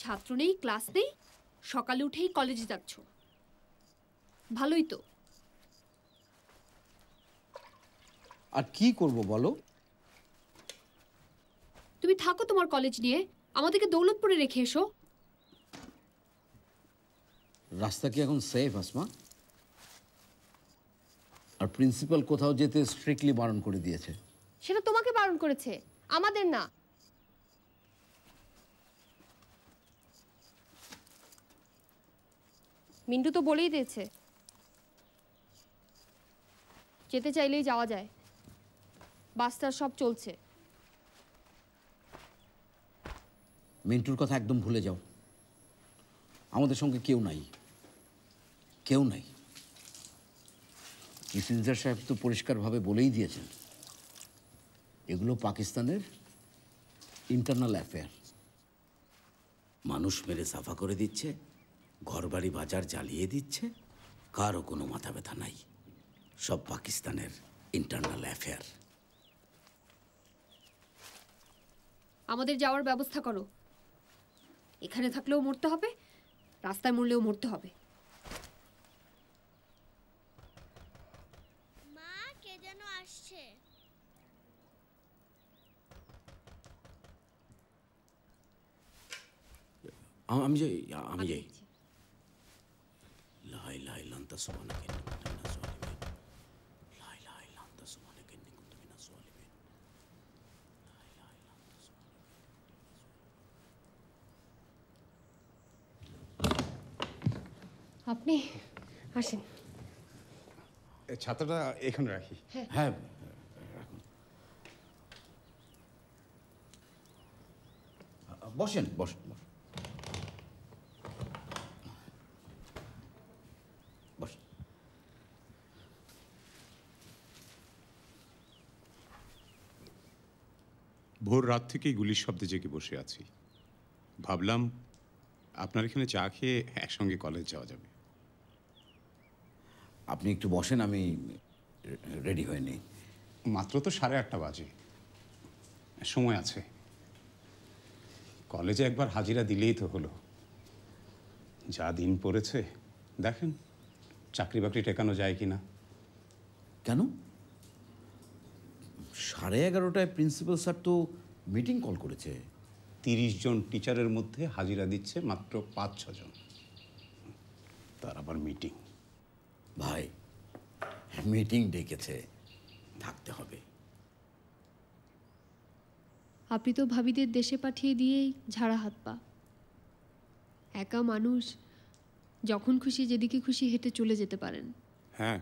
ছাত্র নেই, ক্লাস নেই, সকালে উঠেই কলেজে যাচ্ছ। ভালোই তো। আর কি করব বলো? তুমি থাকো তোমার কলেজ নিয়ে, আমাদেরকে দৌলতপুরে রেখে এসো। রাস্তা কি এখন সেফ আসমা? আর প্রিন্সিপাল কোথাও যেতে স্ট্রিক্টলি বারণ করে দিয়েছে। সেটা তোমাকে বারণ করেছে, আমাদের না। মিন্টু তো বলেই দিয়েছে যেতে চাইলেই যাওয়া যায়, বাসটা সব চলছে। মিন্টুর কথা একদম ভুলে যাও। আমাদের সঙ্গে কেউ নাই, কেউ নাই। কিসিঞ্জার সাহেব তো পরিষ্কারভাবে বলেই দিয়েছেন এগুলো পাকিস্তানের ইন্টারনাল অ্যাফেয়ার। মানুষ মেরে সাফা করে দিচ্ছে, ঘরবাড়ি বাজার জ্বালিয়ে দিচ্ছে, কারও কোনো মাথা ব্যথা নাই। সব পাকিস্তানের ইন্টারনাল অ্যাফেয়ার। আমাদের যাওয়ার ব্যবস্থা করো। এখানে থাকলেও মরতে হবে, রাস্তায় মরলেও মরতে হবে। মা, কে যেন আসছে। আমি যাই, আমি যাই। লা ইলাহা ইল্লা আনতা সুবহানাকা ইন্নী কুনতু মিনাজ জালিমিন। লা ইলাহা ইল্লা আনতা সুবহানাকা ইন্নী কুনতু মিনাজ জালিমিন। লা ইলাহা ইল্লা আনতা সুবহানাকা। আপনি আসেন। ছাতাটা এখানে রাখি। হ্যাঁ, বসেন বসেন বসেন বসেন। ভোর রাত থেকেই গুলির শব্দে জেগে বসে আছি। ভাবলাম আপনার এখানে চা খেয়ে একসঙ্গে কলেজ যাওয়া যাবে। আপনি একটু বসেন, আমি রেডি হয়ে নেই। মাত্র তো 8:30 বাজে, সময় আছে। কলেজে একবার হাজিরা দিলেই তো হলো। যা দিন পড়েছে দেখেন, চাকরি বাকরি টেকানো যায় কি না। কেন? 11:30টায় প্রিন্সিপাল স্যার তো মিটিং কল করেছে। 30 জন টিচারের মধ্যে হাজিরা দিচ্ছে মাত্র 5-6 জন, তার আবার মিটিং। ভাই, মিটিং ডেকেছে, থাকতে হবে। আপনি তো ভাবিদের দেশে পাঠিয়ে দিয়েই ঝাড়া হাত পা। একা মানুষ, যখন খুশি যেদিকে খুশি হেঁটে চলে যেতে পারেন। হ্যাঁ,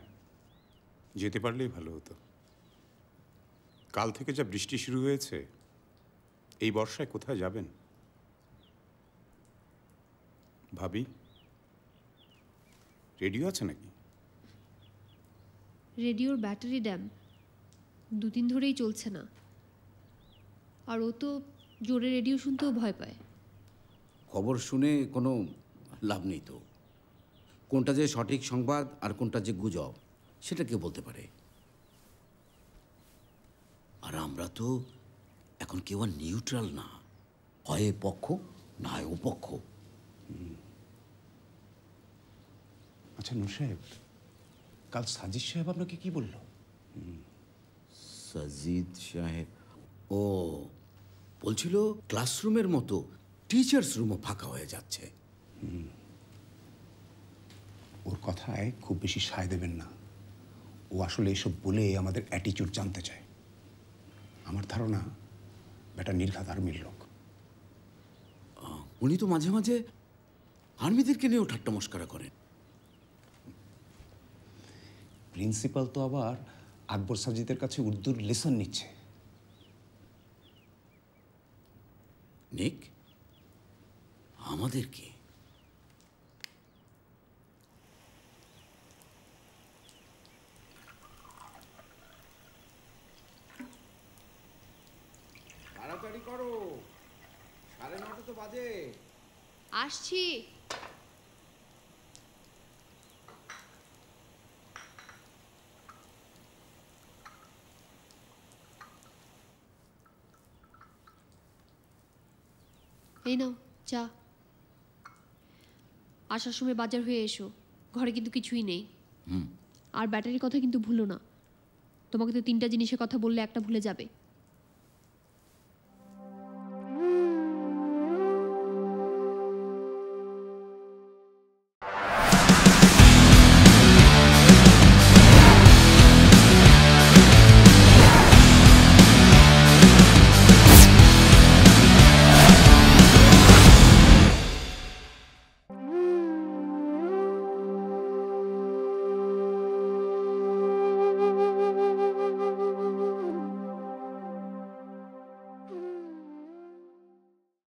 যেতে পারলেই ভালো হতো। কাল থেকে যা বৃষ্টি শুরু হয়েছে, এই বর্ষায় কোথায় যাবেন? ভাবি, রেডিও আছে নাকি? রেডিওর ব্যাটারি ড্যাম, 2 দিন ধরেই চলছে না। আর ও তো জোরে রেডিও শুনতেও ভয় পায়। খবর শুনে কোনো লাভ নেই তো। কোনটা যে সঠিক সংবাদ আর কোনটা যে গুজব, সেটা কেউ বলতে পারে। আর আমরা তো এখন কেউ আর নিউট্রাল না, হয় এ পক্ষ না হয় ও পক্ষ। আচ্ছা নূর সাহেব, কাল সাজিদ সাহেব আপনাকে কি বলল? সাজিদ সাহেব, ও বলছিল ক্লাসরুমের মতো টিচার্স রুমও ফাঁকা হয়ে যাচ্ছে। ওর কথায় খুব বেশি সায় দেবেন না। ও আসলে এসব বলে আমাদের অ্যাটিটিউড জানতে চায়। আমার ধারণা বেটা নির্ঘাত আর্মির লোক। উনি তো মাঝে মাঝে আর্মিদেরকে নিয়েও ঠাট্টা মস্করা করেন। প্রিন্সিপাল তো আবার আকবর সাজিদের কাছে উর্দুর লেসন নিচ্ছে। নিক, আমাদেরকে তাড়াতাড়ি করো, 9:30 তো বাজে। আসছি। এই নাও চা। আসার সময় বাজার হয়ে এসো, ঘরে কিন্তু কিছুই নেই। আর ব্যাটারির কথা কিন্তু ভুলো না, তোমাকে তো 3টা জিনিসের কথা বললে একটা ভুলে যাবে।